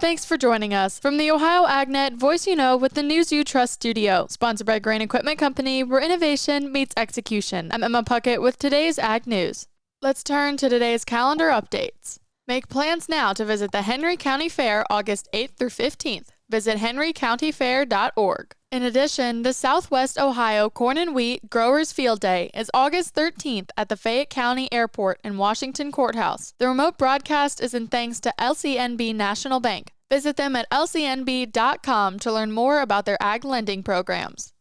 Thanks for joining us from the Ohio AgNet Voice You Know with the News You Trust studio, sponsored by Grain Equipment Company, where innovation meets execution. I'm Emma Puckett with today's Ag News. Let's turn to today's calendar updates. Make plans now to visit the Henry County Fair August 8th through 15th. Visit henrycountyfair.org. In addition, the Southwest Ohio Corn and Wheat Growers Field Day is August 13th at the Fayette County Airport and Washington Courthouse. The remote broadcast is in thanks to LCNB National Bank. Visit them at lcnb.com to learn more about their ag lending programs.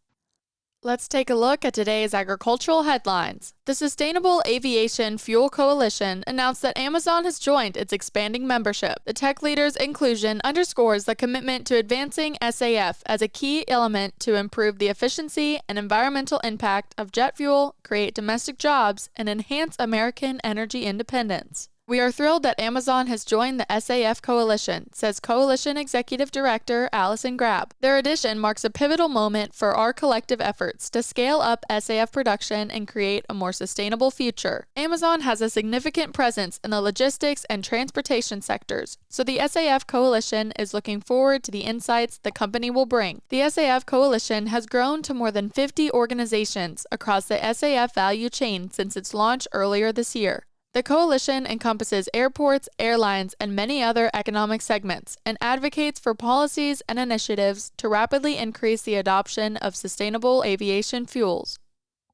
Let's take a look at today's agricultural headlines. The Sustainable Aviation Fuel Coalition announced that Amazon has joined its expanding membership. The tech leader's inclusion underscores the commitment to advancing SAF as a key element to improve the efficiency and environmental impact of jet fuel, create domestic jobs, and enhance American energy independence. We are thrilled that Amazon has joined the SAF Coalition, says Coalition Executive Director Allison Grab. Their addition marks a pivotal moment for our collective efforts to scale up SAF production and create a more sustainable future. Amazon has a significant presence in the logistics and transportation sectors, so the SAF Coalition is looking forward to the insights the company will bring. The SAF Coalition has grown to more than 50 organizations across the SAF value chain since its launch earlier this year. The coalition encompasses airports, airlines, and many other economic segments, and advocates for policies and initiatives to rapidly increase the adoption of sustainable aviation fuels.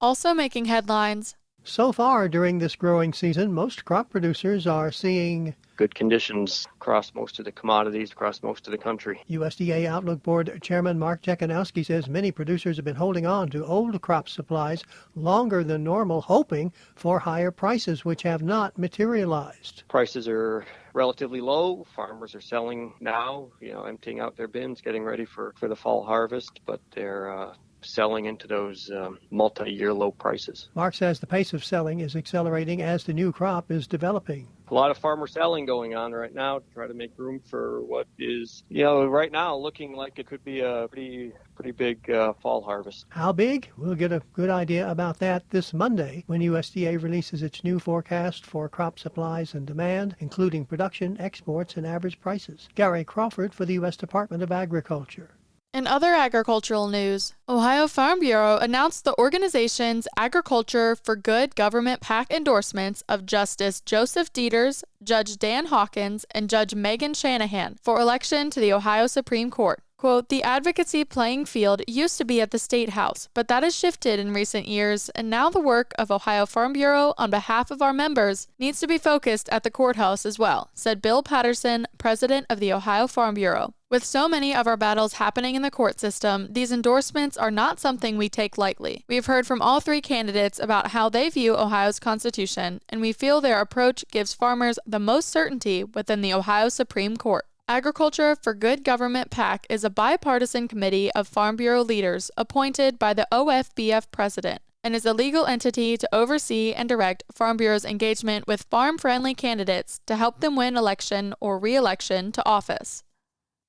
Also making headlines. So far during this growing season, most crop producers are seeing good conditions across most of the commodities, across most of the country. USDA Outlook Board Chairman Mark Jekanowski says many producers have been holding on to old crop supplies longer than normal, hoping for higher prices, which have not materialized. Prices are relatively low. Farmers are selling now, emptying out their bins, getting ready for the fall harvest, but they're selling into those multi-year low prices. Mark says the pace of selling is accelerating as the new crop is developing. A lot of farmer selling going on right now to try to make room for what is, right now looking like it could be a pretty big fall harvest. How big? We'll get a good idea about that this Monday when USDA releases its new forecast for crop supplies and demand, including production, exports, and average prices. Gary Crawford for the U.S. Department of Agriculture. In other agricultural news, Ohio Farm Bureau announced the organization's Agriculture for Good Government PAC endorsements of Justice Joseph Dieters, Judge Dan Hawkins, and Judge Megan Shanahan for election to the Ohio Supreme Court. Quote, the advocacy playing field used to be at the State House, but that has shifted in recent years, and now the work of Ohio Farm Bureau on behalf of our members needs to be focused at the courthouse as well, said Bill Patterson, president of the Ohio Farm Bureau. With so many of our battles happening in the court system, these endorsements are not something we take lightly. We've heard from all three candidates about how they view Ohio's Constitution, and we feel their approach gives farmers the most certainty within the Ohio Supreme Court. Agriculture for Good Government PAC is a bipartisan committee of Farm Bureau leaders appointed by the OFBF president and is a legal entity to oversee and direct Farm Bureau's engagement with farm-friendly candidates to help them win election or re-election to office.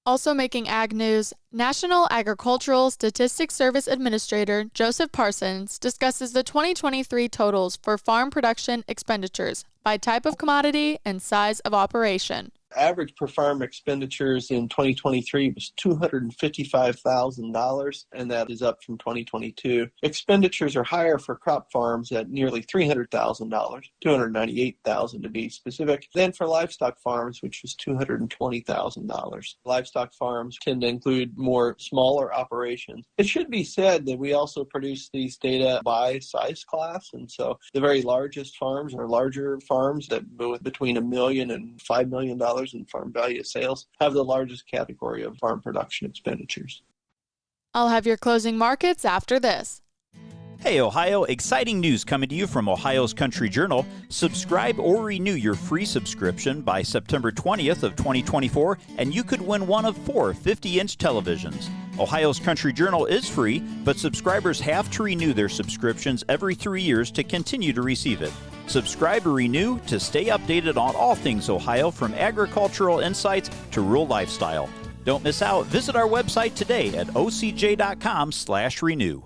Also making ag news, National Agricultural Statistics Service Administrator Joseph Parsons discusses the 2023 totals for farm production expenditures by type of commodity and size of operation. Average per farm expenditures in 2023 was $255,000, and that is up from 2022. Expenditures are higher for crop farms at nearly $300,000, $298,000 to be specific, than for livestock farms, which was $220,000. Livestock farms tend to include more smaller operations. It should be said that we also produce these data by size class, and so the very largest farms are larger farms that go between $1 million and $5 million in farm value sales have the largest category of farm production expenditures. I'll have your closing markets after this. Hey Ohio, exciting news coming to you from Ohio's Country Journal. Subscribe or renew your free subscription by September 20th of 2024 and you could win one of 4 50-inch televisions. Ohio's Country Journal is free, but subscribers have to renew their subscriptions every 3 years to continue to receive it. Subscribe or renew to stay updated on all things Ohio, from agricultural insights to rural lifestyle. Don't miss out. Visit our website today at ocj.com/renew.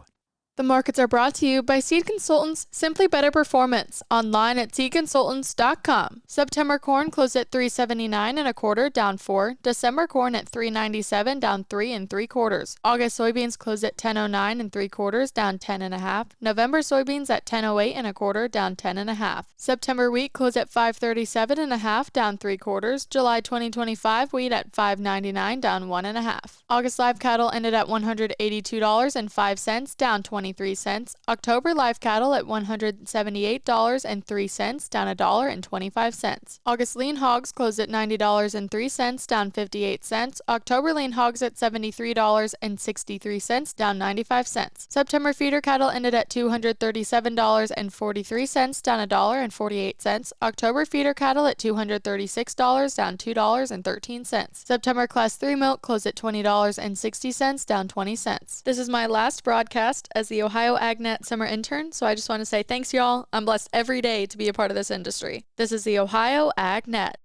The markets are brought to you by Seed Consultants, Simply Better Performance, online at seedconsultants.com. September corn closed at $3.79 down 4. December corn at $3.97 down 3 3/4. August soybeans closed at $10.09 3/4 down 10.5. November soybeans at $10.08 1/4 down 10.5. September wheat closed at $5.37.5 down 3/4. July 2025 wheat at $5.99 down 1.5. August live cattle ended at $182.05 down 23 cents. October live cattle at $178.03 down $1.25. August lean hogs closed at $90.03 down 58 cents. October lean hogs at $73.63 down 95 cents. September feeder cattle ended at $237.43 down $1.48. October feeder cattle at $236 down $2.13. September class 3 milk closed at $20.60 down 20 cents. This is my last broadcast as the Ohio AgNet summer intern, so I just want to say thanks y'all. I'm blessed every day to be a part of this industry. This is the Ohio AgNet.